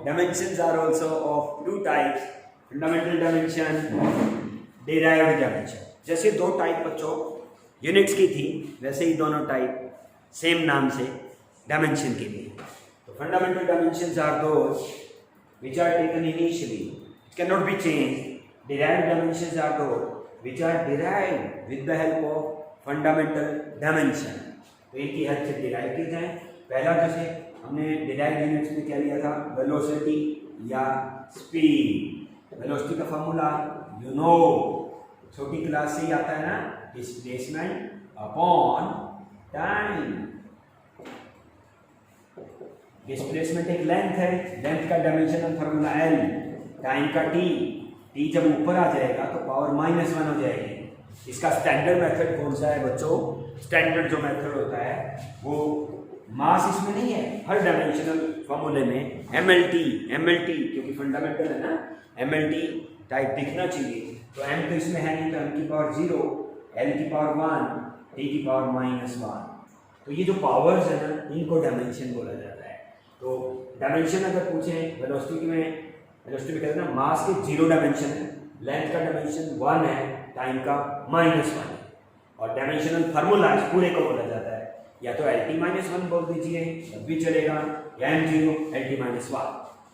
Dimensions are also of two types, fundamental dimension, derived dimension. जैसे दो type बच्चों units की थी, वैसे ही दोनों टाइप सेम नाम से डायमेंशन के भी. तो fundamental dimensions are those which are taken initially, it cannot be changed. Derived dimensions are those which are derived with the help of fundamental dimension. तो इनकी हेल्प से डिराइव की जाए. पहला जैसे हमने डिराइव यूनिट्स में क्या लिया था, वेलोसिटी या स्पीड. वेलोसिटी का फॉर्मूला यू नो, छोटी क्लास से ही आता है ना, डिस्प्लेसमेंट अपॉन टाइम. डिस्प्लेसमेंट एक लेंथ है, लेंथ का डायमेंशनल फार्मूला एल, टाइम का टी. टी जब ऊपर आ जाएगा तो पावर -1 हो जाएगी. इसका स्टैंडर्ड मेथड कौन सा है बच्चों? स्टैंडर्ड जो मेथड होता है वो मास इसमें नहीं है, हर डायमेंशनल फार्मूले में एमएलटी क्योंकि फंडामेंटल है ना, एमएलटी टाइप दिखना चाहिए. तो एम तो इसमें है नहीं, तो एम की पावर 0, एल की पावर 1, टी की पावर -1. तो ये जो पावर्स है ना, इनको डायमेंशन बोला जाता है. तो डायमेंशन अगर पूछें वेलोसिटी में कहते हैं ना, मास के 0 डायमेंशन है, लेंथ का डायमेंशन 1 है, टाइम का -1 है. और डायमेंशनल फार्मूला इस पूरे को बोला जाता है, या तो LT-1 बोल दीजिए तब भी चलेगा, या M0 LT-1.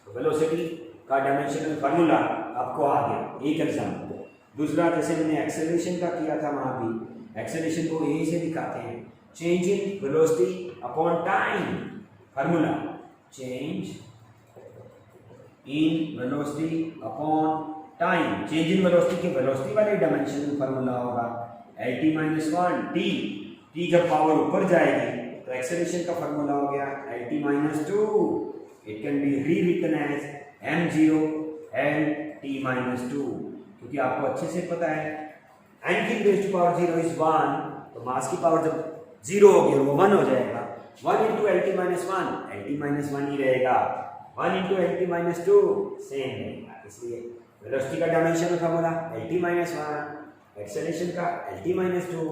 तो वेलोसिटी का डायमेंशनल फार्मूला आपको आ गया. एक एग्जाम्पल. दूसरा जैसे मैंने एक्सेलरेशन का किया था, वहाँ भी एक्सेलरेशन को यही से दिखाते हैं, change in velocity upon time. Formula change in velocity upon time. Change in velocity के वेलोसिटी वाले डायमेंशनल फार्मूला होगा LT-1 टी. टी जब पावर ऊपर जाएगी तो एक्सेलरेशन का फार्मूला हो गया LT-2. It can be rewritten as M0 LT-2, क्योंकि आपको अच्छे से पता है anything raised to power 0 is 1. तो मास की पावर जब 0 होगी और वो 1 हो जाएगा, 1 into LT-1 LT-1 ही रहेगा, 1 into LT-2 सेम रहेगा. इसलिए वेलोसिटी का डायमेंशन फार्मूला LT-1, एक्सेलरेशन का LT-2.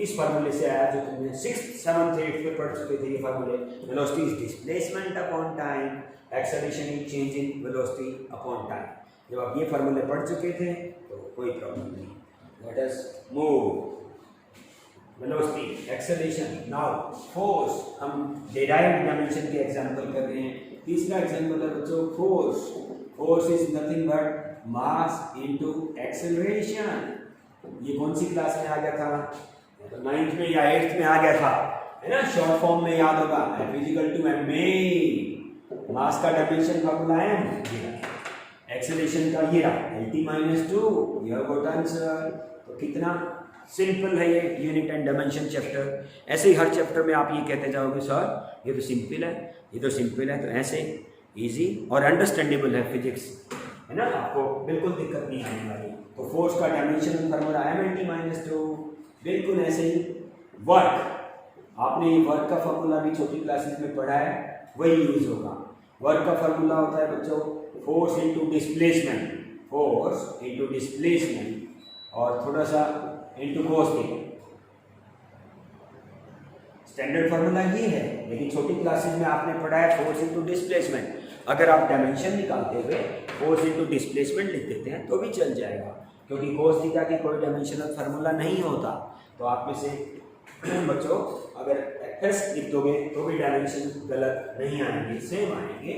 इस फार्मूले से आया जो तुमने 6th, 7th, 8th में पढ़ चुके थे. ये फार्मूले, velocity is displacement upon time, acceleration is change in velocity upon time. जब आप ये फार्मूले पढ़ चुके थे तो कोई प्रॉब्लम नहीं. Let us move. Velocity, acceleration, now force. हम डेराइव्ड डायमेंशन के एग्जांपल कर रहे हैं. तीसरा एग्जांपल है बच्चों force. Force is nothing but mass into acceleration. ये कौन सी क्लास में आ गया था? तो 9th में या 8th में आ गया था, है ना. शॉर्ट फॉर्म में याद होगा, F इक्वल टू ma. मास का डायमेंशन फार्मूला है एक्सेलरेशन का ये रहा LT-2. You have got answer. तो कितना सिंपल है ये यूनिट एंड डायमेंशन चैप्टर. ऐसे ही हर चैप्टर में आप ये कहते जाओगे सर ये तो सिंपल है, ये तो सिंपल है. तो ऐसे इजी और अंडरस्टैंडेबल है फिजिक्स, है ना, आपको बिल्कुल दिक्कत नहीं आने वाली. तो फोर्स का डायमेंशन फार्मूला MLT-2. बिल्कुल ऐसे ही वर्क, आपने ये वर्क का फार्मूला भी छोटी क्लासेस में पढ़ा है, वही यूज होगा. वर्क का फार्मूला होता है बच्चों force into displacement, force into displacement और थोड़ा सा into cos theta. Standard formula ये है, लेकिन छोटी क्लासेस में आपने पढ़ा है फोर्स इनटू डिस्प्लेसमेंट. अगर आप डायमेंशन निकालते हुए फोर्स इनटू डिस्प्लेसमेंट लिख देते हैं तो भी चल जाएगा, क्योंकि cos थीटा की कोई डायमेंशनल फार्मूला नहीं होता. तो आप में से बच्चों अगर एक्स लिख दोगे तो भी डायमेंशन गलत नहीं आएंगे, सेम आएंगे,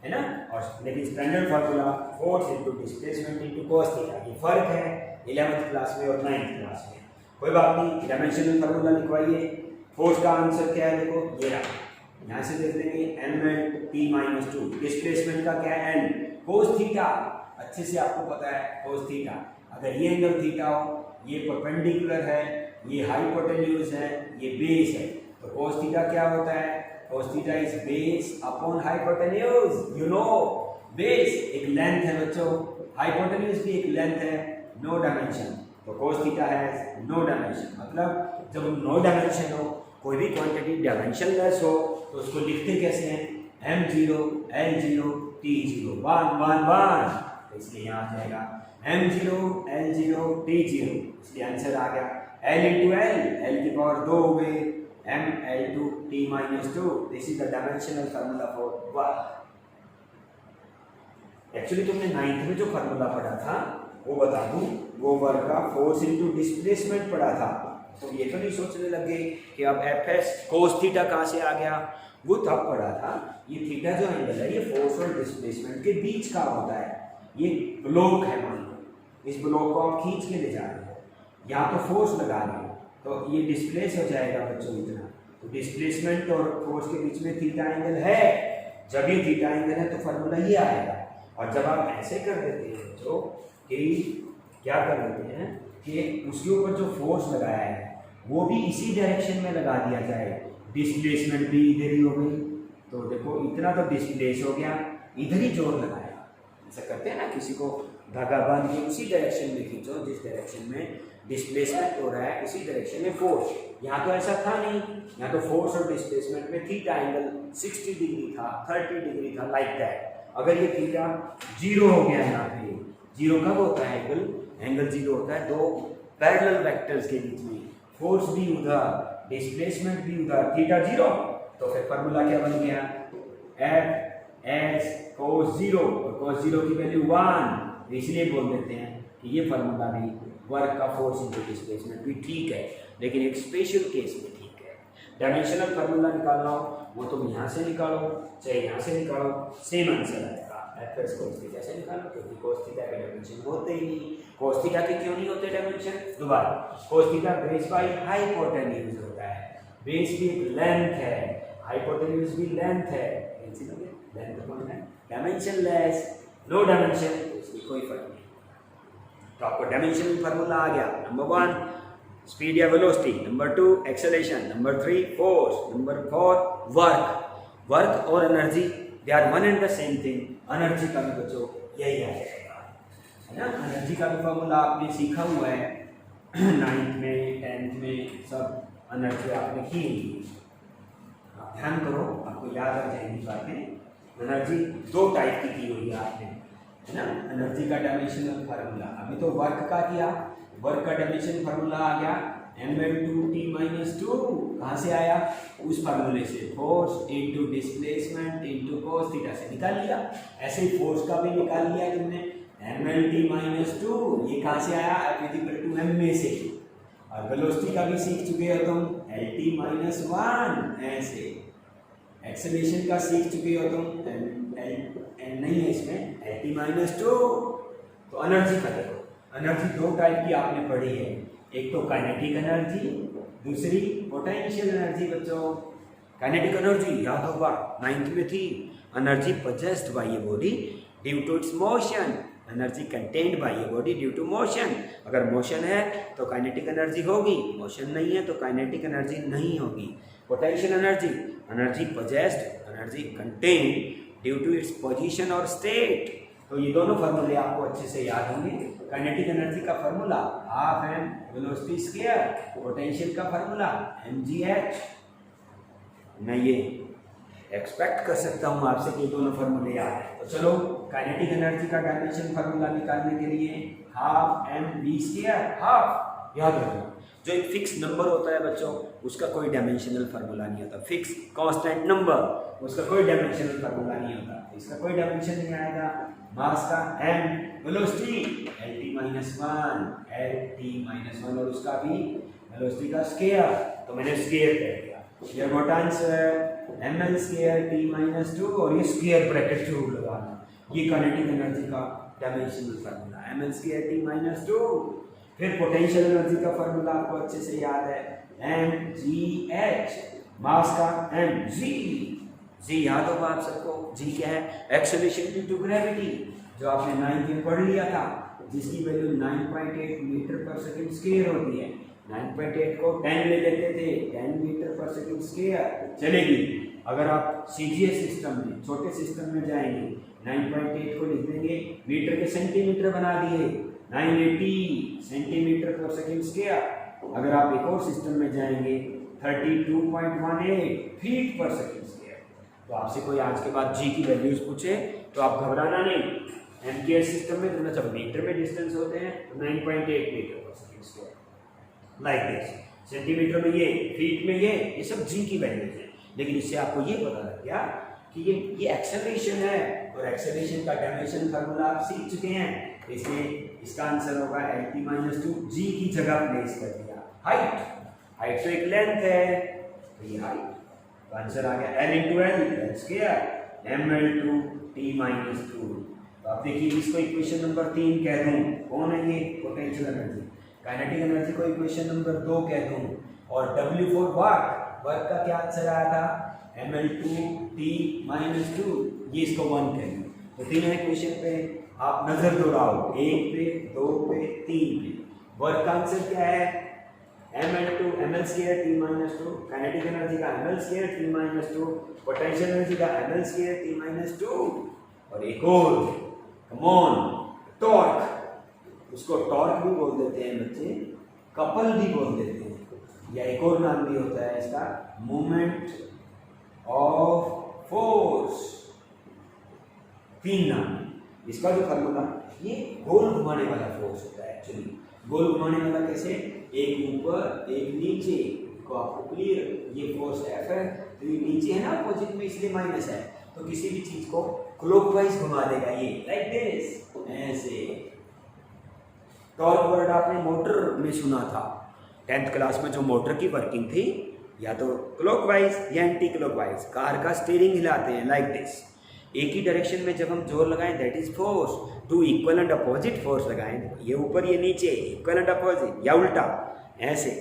है ना. और लेकिन standard formula force into displacement into cos theta. ये फर्क है 11th क्लास में और 9th क्लास में. कोई बात नहीं, डायमेंशनल फार्मूला लिखवाइए. फोर्स का आंसर क्या है देखो, ये रहा. यहाँ से देख लेंगे MLT-2. डिस्प्लेसमेंट का क्या है L, cos थीटा. अच्छे से आपको पता है cos थीटा. अगर ये एंगल थीटा हो, ये परपेंडिकुलर है, ये हाइपोटेन्यूज है, ये बेस है, तो cos थीटा क्या होता है? cos theta is base upon hypotenuse. You know base एक लेंथ है बच्चों, हाइपोटेन्यूज भी एक लेंथ है, नो डायमेंशन. तो cos थीटा है नो डायमेंशन. मतलब जब नो डायमेंशन हो, कोई भी क्वांटिटी डायमेंशनलेस हो, तो उसको लिखते कैसे हैं? M0 L0 T0 1 1 1. तो इसलिए यहाँ आ जाएगा M0 L0 T0. इसलिए आंसर आ गया L इंटू L की पावर 2 हो गई, mL2 t minus 2. This is the dimensional formula for work. Actually तुमने 9th में जो फार्मूला पढ़ा था वो बता दूं, वो वर्क का फोर्स इनटू डिस्प्लेसमेंट पढ़ा था। तो ये तो नहीं सोचने लगे कि अब एफ एस कोस थीटा कहाँ से आ गया, वो तब पढ़ा था। ये थीटा जो एंगल है ये फोर्स और डिस्प्लेसमेंट के बीच का होता है। ये ब्लॉक है, मान लो इस ब्लॉक को आप खींच के ले जा रहे हो, या तो फोर्स लगा रहे हो तो ये डिस्प्लेस हो जाएगा बच्चों इतना। तो डिस्प्लेसमेंट और फोर्स के बीच में थीटा एंगल है, जब ये थीटा एंगल है तो फार्मूला ये आएगा। और जब आप ऐसे कर देते हैं बच्चों कि क्या कर देते हैं कि उसके ऊपर जो फोर्स लगाया है वो भी इसी डायरेक्शन में लगा दिया जाए, डिस्प्लेसमेंट भी इधर ही हो गई। तो देखो इतना तो डिस्प्लेस हो गया, इधर ही जोर लगाया। ऐसा करते हैं ना, किसी को धागा बांध के उसी डायरेक्शन में खींचो जिस डायरेक्शन में डिस्प्लेसमेंट हो रहा है, उसी डायरेक्शन में फोर्स। यहाँ तो ऐसा था नहीं, यहाँ तो फोर्स और डिस्प्लेसमेंट में थीटा एंगल 60 डिग्री था, 30 डिग्री था, लाइक दैट। अगर ये थीटा 0 हो गया यहाँ पे, 0 कब होता है एंगल 0 होता है दो पैरेलल वेक्टर्स के बीच में, फोर्स भी उधर डिस्प्लेसमेंट भी उधर, थीटा 0। तो फिर फार्मूला क्या बन गया, एफ एस कोस 0, और कोस 0 की वैल्यू 1, इसलिए बोल देते हैं कि ये फार्मूला भी वर्क का फोर्स इनटू डिस्प्लेसमेंट भी ठीक है, लेकिन एक स्पेशल केस में ठीक है। डायमेंशनल फार्मूला निकालना हो वो तुम यहाँ से निकालो चाहे यहाँ से निकालो, सेम आंसर आएगा। एफ एस कोस थीटा से निकालो, क्योंकि कोस थीटा के डायमेंशन होते ही नहीं। कोस थीटा के क्यों नहीं होते डायमेंशन, दोबारा cos theta base by hypotenuse होता है, बेस भी एक लेंथ है, हाइपोटेन्यूज भी लेंथ है, लेंथ कौन है, डायमेंशन लेस, नो डायमेंशन, इसमें कोई फर्क नहीं। तो आपको डायमेंशनल फार्मूला आ गया, नंबर 1 स्पीड या velocity, number 2 acceleration, number 3 force, number 4 work और energy, they are one and the same thing. Energy का भी बच्चों यही आ जाएगा, है ना। एनर्जी का भी फार्मूला आपने सीखा हुआ है 9th में 10th में, सब एनर्जी आपने की। आप ध्यान करो, आपको याद आ जाएंगी बातें। एनर्जी 2 टाइप की हुई है आपने, है ना। एनर्जी का डायमेंशनल फार्मूला, अभी तो वर्क का किया, वर्क का डायमेंशन फार्मूला आ गया m/2t-2, कहाँ से आया, उस फार्मूले से, force into displacement into cos theta से निकाल लिया। ऐसे ही फोर्स का भी निकाल लिया तुमने, m/t-2, ये कहाँ से आया, F=m में से। और वेलोसिटी का भी सीख चुके हो तुम, Lt-1 ऐसे। एक्सेलरेशन का सीख चुके हो तुम, n नहीं है इसमें, Lt-2। तो एनर्जी का देखो, एनर्जी 2 टाइप की आपने पढ़ी है, एक तो काइनेटिक एनर्जी, दूसरी पोटेंशियल एनर्जी। बच्चों काइनेटिक एनर्जी याद होगा 9th में थी, energy possessed by a body due to its motion, energy contained by a body due to motion. अगर मोशन है तो काइनेटिक एनर्जी होगी, मोशन नहीं है तो काइनेटिक एनर्जी नहीं होगी। Potential energy, energy possessed, energy contained due to its position और स्टेट। तो ये दोनों फार्मूले आपको अच्छे से याद होंगे। काइनेटिक एनर्जी का formula half M velocity square, potential का फार्मूला mgh। मैं ये एक्सपेक्ट कर सकता हूँ आपसे कि दोनों फार्मूले याद है। तो चलो काइनेटिक एनर्जी का डायमेंशन फार्मूला निकालने के लिए half M V square, half याद रखना। जो एक फिक्स नंबर होता है बच्चों, उसका कोई डायमेंशनल फार्मूला नहीं होता। फिक्स कांस्टेंट नंबर, उसका कोई डायमेंशनल फार्मूला नहीं होता, इसका कोई डायमेंशन नहीं आएगा। मास का m, वेलोसिटी Lt-1 और उसका भी वेलोसिटी का स्क्वायर, तो मैंने स्क्वायर कर दिया। ये गोट आंसर ml²t-2, और ये स्क्वायर ब्रैकेट जरूर लगाना। ये काइनेटिक एनर्जी का डायमेंशनल फार्मूला ml²t-2। फिर पोटेंशियल एनर्जी का फार्मूला आपको अच्छे से याद है mgh, मास का mg, जी याद होगा आप सबको। जी क्या है, एक्सेलरेशन ड्यू टू ग्रेविटी, जो आपने 9th में पढ़ लिया था, जिसकी वैल्यू 9.8 मीटर पर सेकंड स्क्वायर होती है। 9.8 को 10 ले लेते थे, 10 मीटर पर सेकंड स्क्वायर चलेगी। अगर आप सीजीएस सिस्टम में, छोटे सिस्टम में जाएंगे, 9.8 को लिख देंगे, मीटर के सेंटीमीटर बना दिए, 980 सेंटीमीटर पर सेकंड स्क्वायर। अगर आप एक और सिस्टम में जाएंगे, 32.18 फीट पर सेकंड स्क्वायर। तो आपसे कोई आज के बाद जी की वैल्यूज पूछे तो आप घबराना नहीं। एमकेएस सिस्टम में तुमने जब मीटर में डिस्टेंस होते हैं तो 9.8 मीटर पर second square, like this. Centimetre में ये, फीट में ये सब जी की वैल्यूज हैं। लेकिन इससे आपको ये पता लग गया ठीक है, ये एक्सेलरेशन है और एक्सेलरेशन का डायमेंशन फार्मूला आप सीख चुके हैं, इसलिए इसका आंसर होगा LT - 2 g की जगह प्लेस कर दिया। हाइट तो एक लेंथ है, तो ये हाइट, तो आंसर आ गया L × L square ml2 t - 2। तो आप देखिए इसको इक्वेशन नंबर 3 कह दूं, कौन है ये? Potential energy. काइनेटिक एनर्जी को इक्वेशन नंबर 2 कह दूं, और W फॉर वर्क का क्या आंसर आया था? ml2 t - 2, ये इसको 1 कह दूं। तो तीनों इक्वेशन पे आप नजर दौड़ाओ, 1 पे, 2 पे, 3 पे। वर्क का आंसर क्या है? ml2 ml2 t - 2, kinetic energy का ml2 t - 2, पोटेंशियल एनर्जी का ml2 t - 2, और एक और, कम ऑन, टॉर्क। उसको टॉर्क भी बोल देते हैं बच्चे, कपल भी बोल देते हैं, या एक और नाम भी होता है इसका, मोमेंट ऑफ फोर्स। 3 नाम। इसका जो फार्मूला, ये गोल घुमाने वाला फोर्स होता है एक्चुअली। गोल घुमाने वाला कैसे? एक ऊपर एक नीचे, को आपको क्लियर, ये फोर्स F है, तो ये नीचे है ना अपोजिट में, इसलिए माइनस है, तो किसी भी चीज को क्लॉकवाइज घुमा देगा ये, लाइक दिस, ऐसे। टॉर्क वर्ड आपने मोटर में सुना था 10th क्लास में, जो मोटर की वर्किंग थी, या तो क्लॉकवाइज या एंटी क्लॉकवाइज, कार का स्टीयरिंग हिलाते हैं लाइक दिस। एक ही डायरेक्शन में जब हम जोर लगाएं that is force, two equal and opposite force लगाएं, ये ऊपर ये नीचे, इक्वल एंड अपोजिट या उल्टा ऐसे,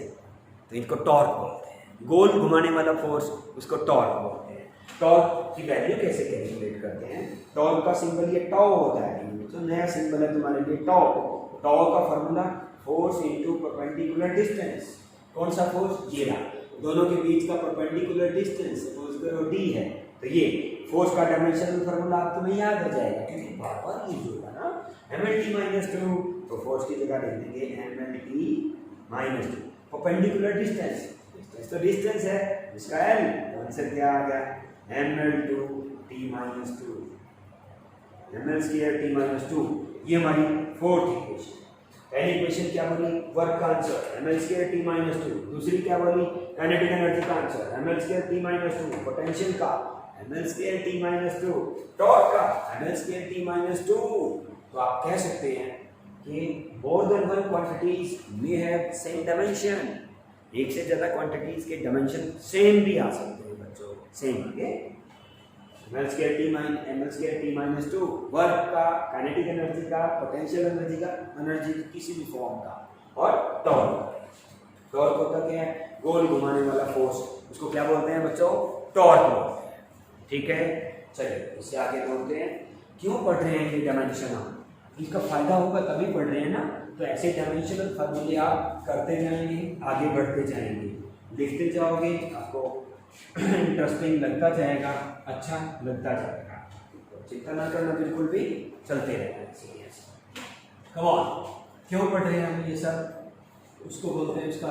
तो इनको टॉर्क बोलते हैं। गोल घुमाने वाला फोर्स, उसको टॉर्क बोलते हैं। टॉर्क की वैल्यू कैसे कैलकुलेट करते हैं? टॉर्क का सिंबल ये टॉ होता है, तो नया सिंबल है तुम्हारे लिए टॉ। टॉ का formula force into perpendicular distance. कौन सा फोर्स? ये रहा, दोनों के बीच का परपेंडिकुलर डिस्टेंस, सपोज करो d है, तो ये फोर्स का डायमेंशनल फार्मूला आप तुम्हें याद हो जाएगा, क्योंकि बार-बार यूज होगा ना। mlt - 2, तो फोर्स की जगह लिख देंगे mlt - 2। परपेंडिकुलर डिस्टेंस, डिस्टेंस तो डिस्टेंस है, इसका l, तो आंसर क्या आ गया? ml2 t - 2, ml2 t - 2। ये हमारी फोर्थ इक्वेशन। पहली इक्वेशन क्या बोली? वर्क का आंसर ml2 t - 2। दूसरी क्या बोली? काइनेटिक एनर्जी का आंसर ml2 t - 2। पोटेंशियल का ml2 t - 2। टॉर्क का ml2 t - 2। तो आप कह सकते हैं कि more than one quantities may have same dimension. एक से ज्यादा क्वांटिटीज के डायमेंशन सेम भी आ सकते हैं बच्चों, सेम आगे। ml2 t - 2 वर्क का, काइनेटिक एनर्जी का, पोटेंशियल एनर्जी का, एनर्जी किसी भी फॉर्म का, और टॉर्क। टॉर्क होता क्या है? गोल घुमाने वाला फोर्स, उसको क्या बोलते हैं बच्चों? टॉर्क बोलते हैं। ठीक है, चलिए इससे आगे बढ़ते हैं। क्यों पढ़ रहे हैं ये डायमेंशन? हम इसका फायदा होगा तभी पढ़ रहे हैं ना, तो ऐसे डायमेंशनल फार्मूले आप करते जाएंगे, आगे बढ़ते जाएंगे, लिखते जाओगे, आपको इंटरेस्टिंग लगता जाएगा, अच्छा लगता जाएगा, तो चिंता ना करना, बिल्कुल भी चलते रहना सीरियस। कम ऑन, क्यों पढ़ रहे हैं हम ये सब? उसको बोलते हैं, उसका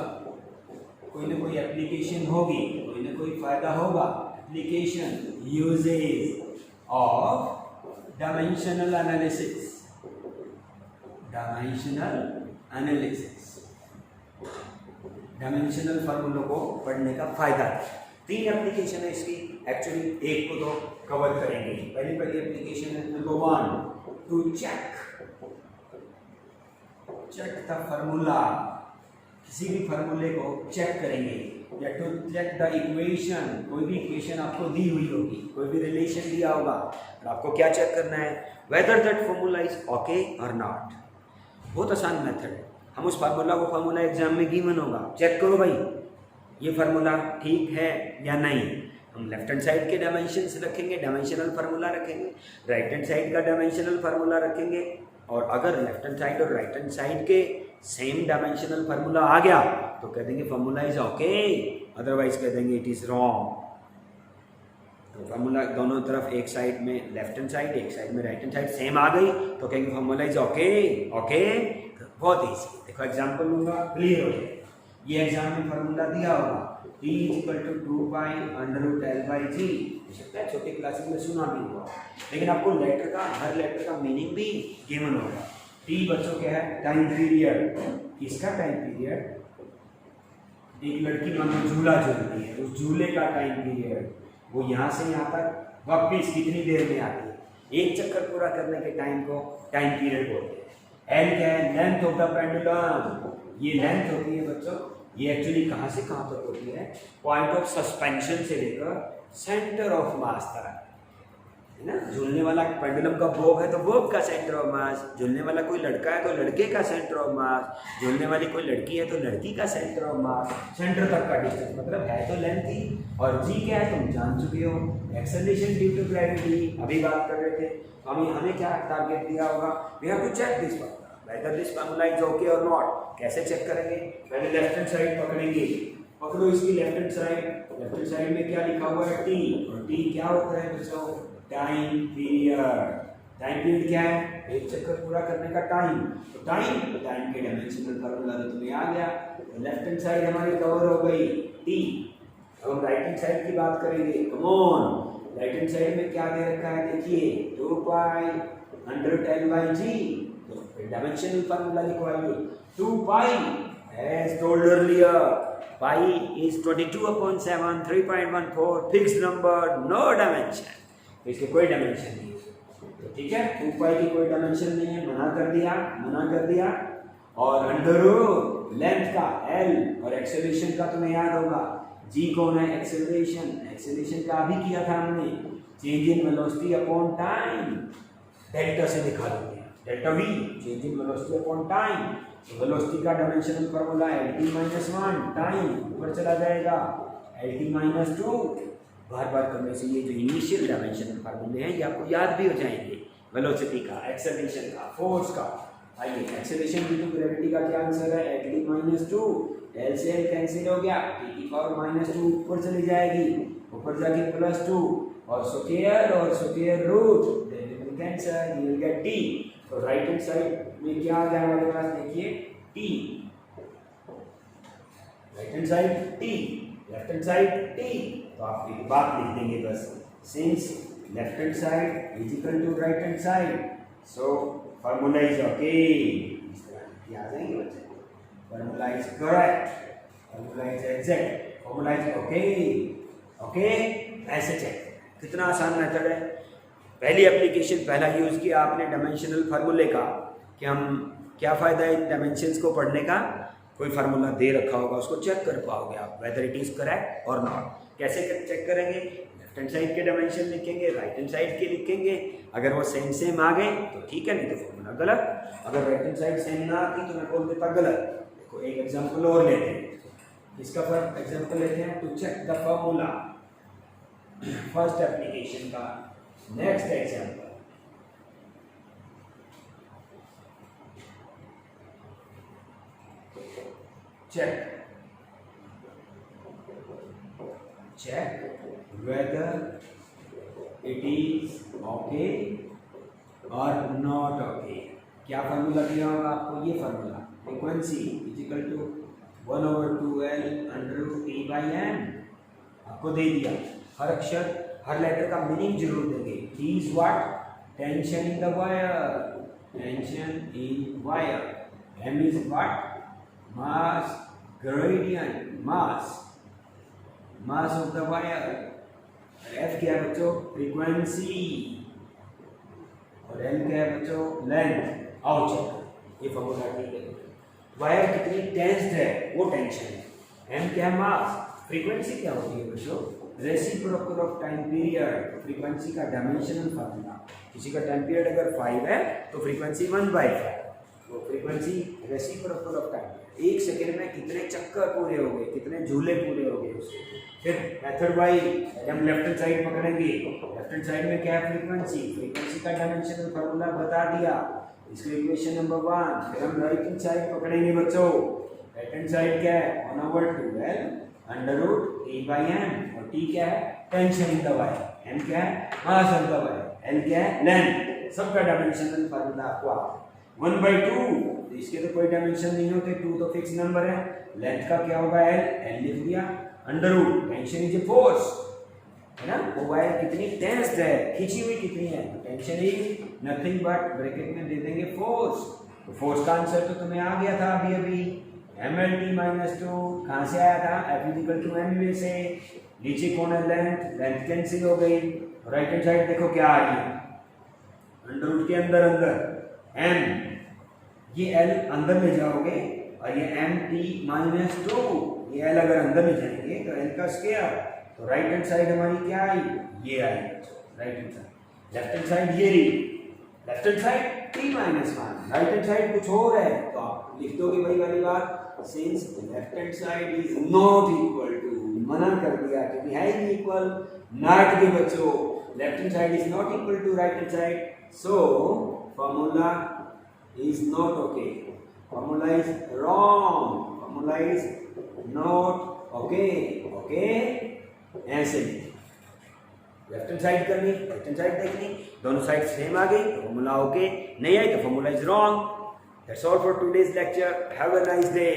कोई ना कोई एप्लीकेशन होगी, कोई ना कोई फायदा होगा। Application, uses of dimensional analysis. Dimensional analysis, dimensional फार्मूलों को पढ़ने का फायदा है। 3 एप्लीकेशन है इसकी, एक्चुअली एक को तो कवर करेंगे। पहली एप्लीकेशन है number 1, to check the formula. किसी भी फार्मूले को चेक करेंगे, या टू चेक द इक्वेशन। कोई भी इक्वेशन आपको दी हुई होगी, कोई भी रिलेशन दिया होगा, और आपको क्या चेक करना है? Whether that formula is okay और नॉट। बहुत आसान मेथड है। हम उस फार्मूला एग्जाम में गिवन होगा, चेक करो भाई ये फार्मूला ठीक है या नहीं। हम लेफ्ट हैंड साइड के डायमेंशंस रखेंगे, डायमेंशनल फार्मूला रखेंगे, राइट हैंड साइड का डायमेंशनल फार्मूला रखेंगे, और अगर लेफ्ट हैंड साइड और राइट हैंड साइड के सेम डायमेंशनल फार्मूला आ गया तो कह देंगे फार्मूला इज ओके, अदरवाइज कह देंगे इट इज रॉन्ग। तो फार्मूला दोनों तरफ, एक साइड में लेफ्ट हैंड साइड, एक साइड में राइट हैंड साइड सेम आ गई तो कहेंगे फार्मूला इज ओके। ओके, बहुत ईजी। देखो एग्जाम्पल लूंगा, क्लियर हो जाए। ये एग्जाम में फार्मूला दिया होगा, t = 2 pi √L/g। सकता है छोटी क्लासेस में सुना भी होगा, लेकिन आपको लेटर का, हर लेटर का मीनिंग भी गिवन होगा। t बच्चों क्या है? Time period. किसका टाइम पीरियड? एक लड़की मान लो झूला झूलती है, उस झूले का टाइम पीरियड, वो यहाँ से यहाँ तक वर्क पीस कितनी देर में आती है। एक चक्कर पूरा करने के टाइम को टाइम पीरियड बोलते हैं। एल क्या है, लेंथ ऑफ द पेंडुलम। ये लेंथ होती है बच्चों, ये एक्चुअली कहाँ से कहाँ तक होती है, पॉइंट ऑफ सस्पेंशन से लेकर सेंटर ऑफ मास तक, है ना। झूलने वाला पेंडुलम का बोब है तो बोब का सेंटर ऑफ मास, झूलने वाला कोई लड़का है तो लड़के का सेंटर ऑफ मास, झूलने वाली कोई लड़की है तो लड़की का सेंटर ऑफ मास, सेंटर तक का डिस्टेंस मतलब है तो लेंथ ही। और जी क्या है तुम जान चुके हो, एक्सेलरेशन ड्यू टू ग्रेविटी, अभी बात कर रहे थे। तो हमें क्या टारगेट दिया होगा, we have to check this whether this formula is okay और नॉट। कैसे चेक करेंगे, पहले लेफ्ट हैंड साइड पकड़ेंगे, पकड़ो इसकी लेफ्ट हैंड साइड में क्या लिखा हुआ है, टी। और टी क्या होता है बच्चों, टाइम पीरियड। टाइम पीरियड क्या है, एक चक्कर पूरा करने का टाइम। तो टाइम के डायमेंशनल फार्मूला तो तुम्हें आ गया। तो लेफ्ट हैंड साइड हमारी कवर हो गई टी। अब हम राइट हैंड साइड की बात करेंगे। Come on, right hand side में क्या दे रखा है, देखिए 2 पाई अंडर टेन बाई जी। तो dimensional formula लिखवाइए, 2 pi as told earlier, pi is 22/7, 3.14, fixed number, no dimension। तो इसके कोई डायमेंशन नहीं है, तो ठीक है 2 पाई की कोई डायमेंशन नहीं है, मना कर दिया। और अंडर लेंथ का L और एक्सेलरेशन का तुम्हें याद होगा, G कौन है, एक्सेलरेशन का अभी किया था हमने, change in velocity upon time, delta से दिखा देते हैं, delta V change in velocity upon time. तो वेलोसिटी का डायमेंशनल फार्मूला LT-1 टाइम ऊपर चला जाएगा, LT-2। बार करने से ये जो इनिशियल डायमेंशनल फार्मूले हैं ये आपको याद भी हो जाएंगे, वेलोसिटी का, एक्सेलरेशन का, फोर्स का। आइए एक्सेलरेशन ड्यू टू ग्रेविटी का क्या आंसर है, LT-2। L से L कैंसिल हो गया, T⁻², ऊपर चली जाएगी, ऊपर जाके +2 और square root, then you will cancel, you will get T। तो राइट हैंड साइड में क्या आ गया हमारे पास, देखिए T, right hand side T, left hand side T। तो आप एक बात लिख देंगे बस, since left hand side is equal to right hand side, so formula is okay. इस तरह आ जाएंगे बच्चे, formula is correct, formula is exact, formula is okay. ऐसे चेक, कितना आसान मेथड है। पहली एप्लीकेशन, पहला यूज़ किया आपने डायमेंशनल फार्मूले का, कि हम क्या फ़ायदा है इन डायमेंशंस को पढ़ने का, कोई फार्मूला दे रखा होगा उसको चेक कर पाओगे आप वेदर इट इज़ करेक्ट और नॉट। कैसे चेक करेंगे, लेफ्ट हैंड साइड के डायमेंशन लिखेंगे, राइट हैंड साइड के लिखेंगे, अगर वो सेम आ गए तो ठीक है, नहीं तो फार्मूला गलत। अगर राइट हैंड साइड सेम ना आती तो मैं बोल देता गलत। देखो एक एग्जाम्पल और लेते हैं, इसका फर्स्ट एग्जाम्पल लेते हैं to check the formula, first application का। Next example, check whether it is okay or not okay। क्या फार्मूला दिया होगा आपको, ये formula, frequency is equal to 1/2L √T/m आपको दे दिया। हर अक्षर, हर लेटर का मीनिंग जरूर देंगे। T is what, tension in the wire, M is what, mass gradient, mass of the wire। F क्या है बच्चों, फ्रीक्वेंसी, और L क्या है बच्चों, लेंथ। आओ चेक, ये फॉर्मूला ठीक है। वायर कितनी टेंस्ड है वो टेंशन है, M क्या है, मास। फ्रीक्वेंसी क्या होती है बच्चों, reciprocal of time period. Frequency का डायमेंशनल फार्मूला, किसी का टाइम पीरियड अगर 5 है तो फ्रीक्वेंसी 1/5, तो फ्रीक्वेंसी रेसिप्रोकल ऑफ टाइम। एक सेकेंड में कितने चक्कर पूरे हो गए, कितने झूले पूरे हो गए उसके। फिर मेथड वाइज हम लेफ्ट हैंड साइड पकड़ेंगे, लेफ्ट हैंड साइड में क्या है, फ्रीक्वेंसी का डायमेंशनल फार्मूला बता दिया, इसको इक्वेशन नंबर 1। फिर हम राइट हैंड साइड पकड़ेंगे बच्चों, राइट हैंड साइड क्या है, 1/2L √T/m, और T क्या है, tension in the wire, M क्या है, mass of the wire, L क्या है, लेंथ। सबका डायमेंशनल फार्मूला आपको आता है। 1/2, तो इसके तो कोई डायमेंशन नहीं होते, 2 तो फिक्स नंबर है। लेंथ का क्या होगा, L लिख दिया, √ टेंशन इज ए फोर्स, है ना। वो वायर कितनी टेंस्ड है, खींची हुई कितनी है, tension is nothing but, bracket में दे देंगे फोर्स। तो फोर्स का आंसर तो तुम्हें आ गया था अभी MLT-2। कहाँ से आया था, F = m में से। नीचे कौन है, लेंथ कैंसिल हो गई, तो राइट हैंड साइड देखो क्या आ रही है, अंडर रूट के अंदर अंदर m, ये l अंदर ले जाओगे और ये mt-2, ये l अगर अंदर ले जाएंगे तो l का स्क्वायर, तो राइट हैंड साइड हमारी क्या आई, ये आई right hand side. Left hand side ये रही, left hand side t-1, right hand side कुछ और है तो आप लिख दोगे भाई वाली बात, since left hand side is not equal to, मना कर दिया क्योंकि है ही इक्वल, नॉट के बच्चों, left hand side is not equal to right hand side, so formula is not okay, formula is wrong, formula is not okay, okay, ऐसे left hand side करनी, right hand side देखनी, दोनों side same आ गई तो formula okay, नहीं आई तो formula is wrong. That's all for today's lecture, have a nice day.